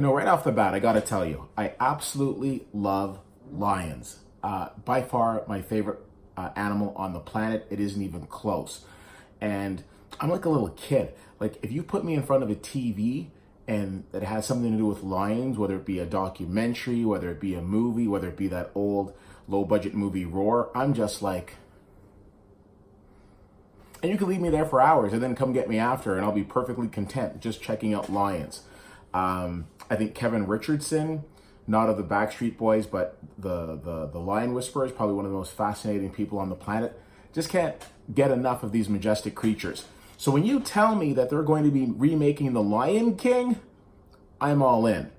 Right off the bat, I got to tell you, I absolutely love lions. By far, my favorite animal on the planet. It isn't even close. And I'm like a little kid. Like, if you put me in front of a TV and it has something to do with lions, whether it be a documentary, whether it be a movie, whether it be that old low budget movie Roar, I'm just like, and you can leave me there for hours and then come get me after, and I'll be perfectly content just checking out lions. I think Kevin Richardson, not of the Backstreet Boys, but the Lion Whisperer, is probably one of the most fascinating people on the planet. Just can't get enough of these majestic creatures. So when you tell me that they're going to be remaking The Lion King, I'm all in.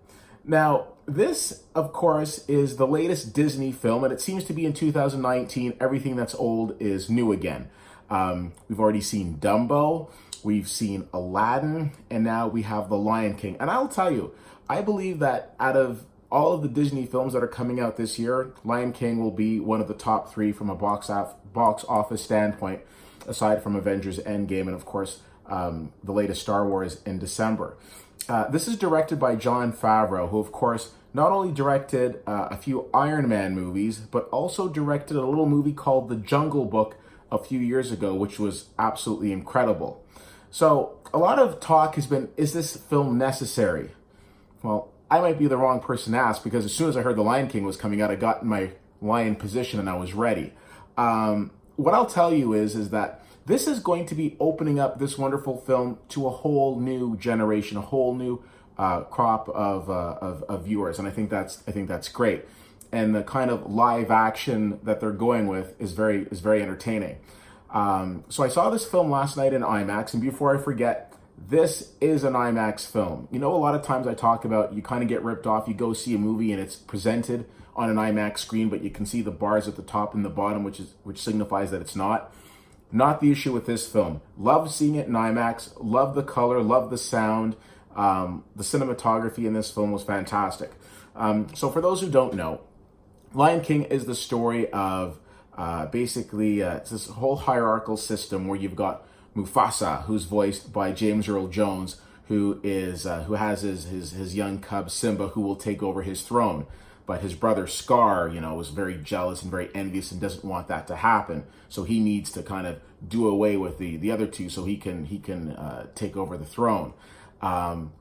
Now, this, of course, is the latest Disney film, and it seems to be in 2019. Everything that's old is new again. We've already seen Dumbo, we've seen Aladdin, and now we have The Lion King. And I'll tell you, I believe that out of all of the Disney films that are coming out this year, Lion King will be one of the top three from a box office standpoint, aside from Avengers Endgame and, of course, the latest Star Wars in December. This is directed by Jon Favreau, who, of course, not only directed a few Iron Man movies, but also directed a little movie called The Jungle Book a few years ago, which was absolutely incredible. So a lot of talk has been, is this film necessary? Well, I might be the wrong person to ask, because as soon as I heard The Lion King was coming out, I got in my lion position and I was ready. What I'll tell you is that this is going to be opening up this wonderful film to a whole new generation, a whole new crop of viewers, and I think that's great. And the kind of live action that they're going with is very entertaining. So I saw this film last night in IMAX, and before I forget, this is an IMAX film. A lot of times I talk about you kind of get ripped off. You go see a movie and it's presented on an IMAX screen, but you can see the bars at the top and the bottom, which signifies that it's not. Not the issue with this film. Love seeing it in IMAX. Love the color. Love the sound. The cinematography in this film was fantastic. So for those who don't know, Lion King is the story of basically it's this whole hierarchical system where you've got Mufasa, who's voiced by James Earl Jones, who has his young cub Simba, who will take over his throne. But his brother Scar, was very jealous and very envious and doesn't want that to happen. So he needs to kind of do away with the other two so he can take over the throne.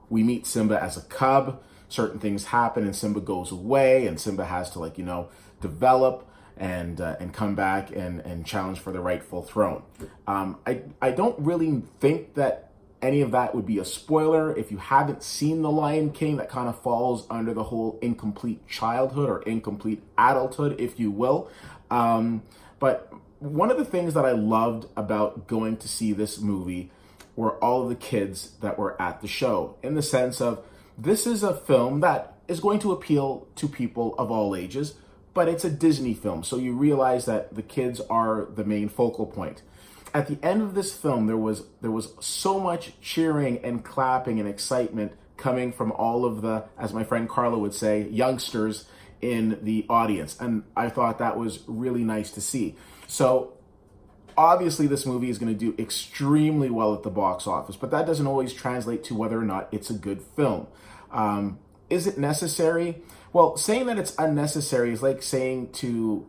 We meet Simba as a cub. Certain things happen and Simba goes away, and Simba has to develop and come back and challenge for the rightful throne. I don't really think that any of that would be a spoiler. If you haven't seen The Lion King, that kind of falls under the whole incomplete childhood or incomplete adulthood, if you will. But one of the things that I loved about going to see this movie were all of the kids that were at the show, in the sense of this is a film that is going to appeal to people of all ages, but it's a Disney film, so you realize that the kids are the main focal point. At the end of this film, there was so much cheering and clapping and excitement coming from all of the, as my friend Carla would say, youngsters in the audience. And I thought that was really nice to see. So obviously this movie is going to do extremely well at the box office, but that doesn't always translate to whether or not it's a good film. Is it necessary? Well, saying that it's unnecessary is like saying to,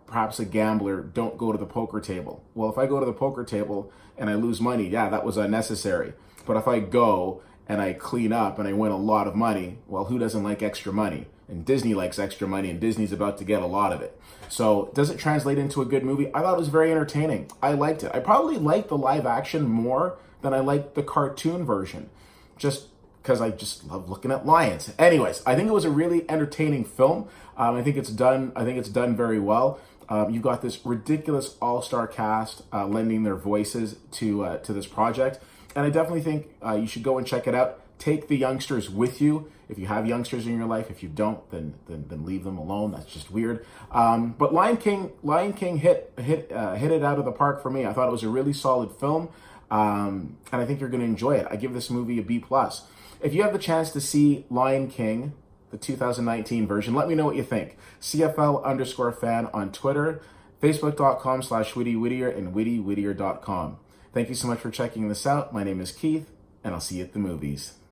perhaps a gambler, don't go to the poker table. Well, if I go to the poker table and I lose money, yeah, that was unnecessary. But if I go and I clean up and I win a lot of money, well, who doesn't like extra money? And Disney likes extra money, and Disney's about to get a lot of it. So does it translate into a good movie? I thought it was very entertaining. I liked it. I probably liked the live action more than I liked the cartoon version, just because I just love looking at lions. Anyways, I think it was a really entertaining film. I think it's done very well. You've got this ridiculous all-star cast lending their voices to this project, and I definitely think you should go and check it out. Take the youngsters with you if you have youngsters in your life. If you don't, then leave them alone. That's just weird. But Lion King hit it out of the park for me. I thought it was a really solid film, and I think you're going to enjoy it. I give this movie a B+. If you have the chance to see Lion King, the 2019 version, let me know what you think. CFL_fan on Twitter, Facebook.com/WittyWhittier, and WittyWhittier.com. Thank you so much for checking this out. My name is Keith, and I'll see you at the movies.